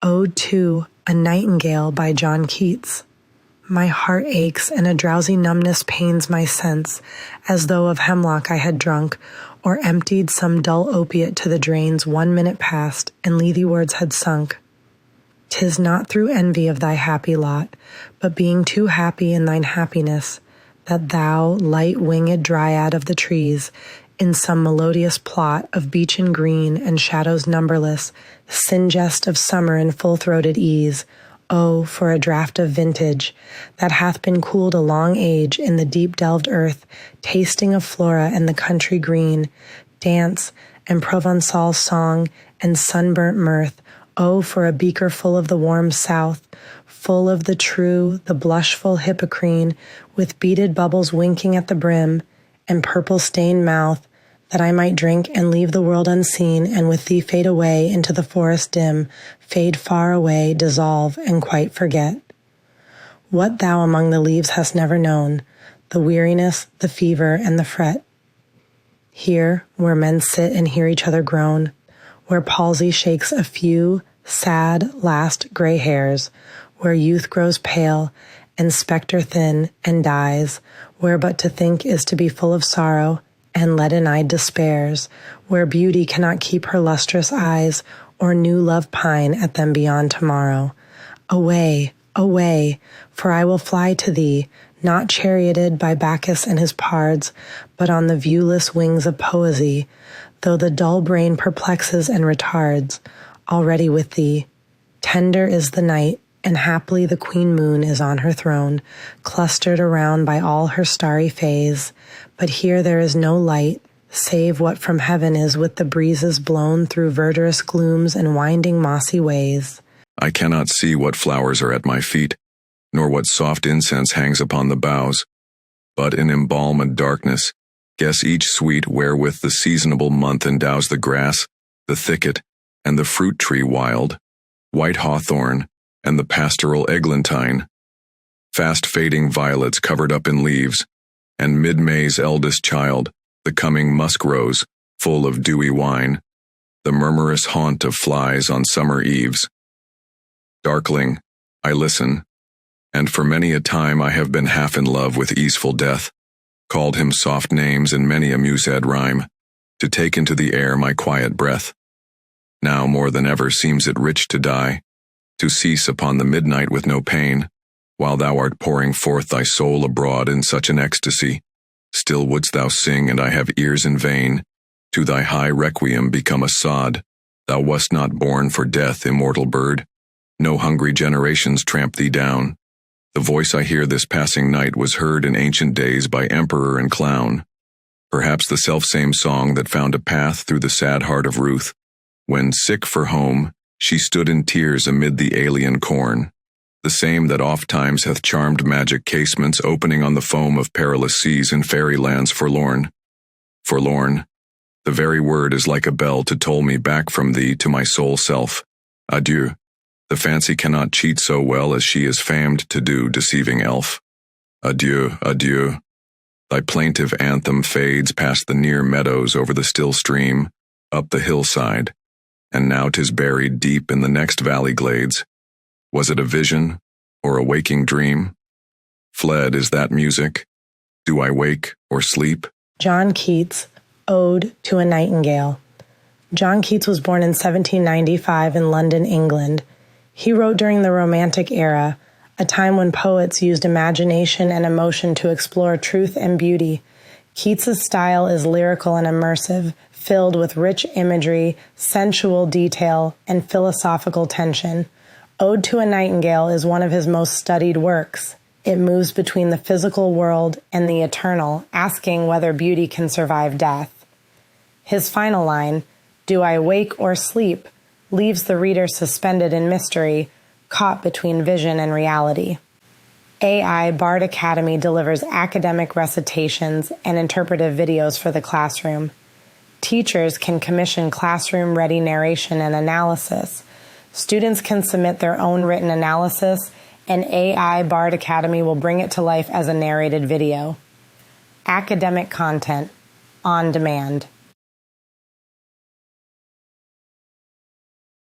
Ode to a Nightingale by John Keats. My heart aches and a drowsy numbness pains my sense, as though of hemlock I had drunk, or emptied some dull opiate to the drains 1 minute past, and lethe words had sunk. 'Tis not through envy of thy happy lot, but being too happy in thine happiness, that thou, light-winged dryad of the trees, in some melodious plot of beechen green and shadows numberless, singest of summer in full-throated ease, oh, for a draught of vintage, that hath been cooled a long age in the deep-delved earth, tasting of flora and the country green, dance and Provençal song and sunburnt mirth, oh, for a beaker full of the warm south, full of the true, the blushful hippocrene, with beaded bubbles winking at the brim, and purple-stained mouth, that I might drink and leave the world unseen, and with thee fade away into the forest dim, fade far away, dissolve, and quite forget. What thou among the leaves hast never known, the weariness, the fever, and the fret. Here, where men sit and hear each other groan, where palsy shakes a few sad, last gray hairs, where youth grows pale, and spectre thin, and dies, where but to think is to be full of sorrow, and leaden-eyed despairs, where beauty cannot keep her lustrous eyes, or new love pine at them beyond tomorrow. Away, away, for I will fly to thee, not charioted by Bacchus and his pards, but on the viewless wings of poesy, though the dull brain perplexes and retards, already with thee. Tender is the night, and haply the queen moon is on her throne, clustered around by all her starry fays, but here there is no light, save what from heaven is with the breezes blown through verdurous glooms and winding mossy ways. I cannot see what flowers are at my feet, nor what soft incense hangs upon the boughs, but in embalmed darkness, guess each sweet wherewith the seasonable month endows the grass, the thicket, and the fruit tree wild, white hawthorn, and the pastoral eglantine, fast fading violets covered up in leaves, and mid-May's eldest child, the coming musk rose, full of dewy wine, the murmurous haunt of flies on summer eves. Darkling, I listen, and for many a time I have been half in love with easeful death, called him soft names in many a mused rhyme, to take into the air my quiet breath. Now more than ever seems it rich to die, to cease upon the midnight with no pain, while thou art pouring forth thy soul abroad in such an ecstasy. Still wouldst thou sing, and I have ears in vain, to thy high requiem become a sod. Thou wast not born for death, immortal bird. No hungry generations tramp thee down. The voice I hear this passing night was heard in ancient days by emperor and clown. Perhaps the selfsame song that found a path through the sad heart of Ruth, when, sick for home, she stood in tears amid the alien corn, the same that oft times hath charmed magic casements opening on the foam of perilous seas in fairy lands forlorn. Forlorn, the very word is like a bell to toll me back from thee to my sole self. Adieu, the fancy cannot cheat so well as she is famed to do, deceiving elf. Adieu, adieu, thy plaintive anthem fades past the near meadows over the still stream, up the hillside, and now 'tis buried deep in the next valley glades. Was it a vision, or a waking dream? Fled is that music. Do I wake or sleep? John Keats, Ode to a Nightingale. John Keats was born in 1795 in London, England. He wrote during the Romantic era, a time when poets used imagination and emotion to explore truth and beauty. Keats's style is lyrical and immersive, filled with rich imagery, sensual detail, and philosophical tension. Ode to a Nightingale is one of his most studied works. It moves between the physical world and the eternal, asking whether beauty can survive death. His final line, "Do I wake or sleep?" leaves the reader suspended in mystery, caught between vision and reality. AI BARD Academy delivers academic recitations and interpretive videos for the classroom. Teachers can commission classroom-ready narration and analysis. Students can submit their own written analysis, and AI BARD Academy will bring it to life as a narrated video. Academic content on demand.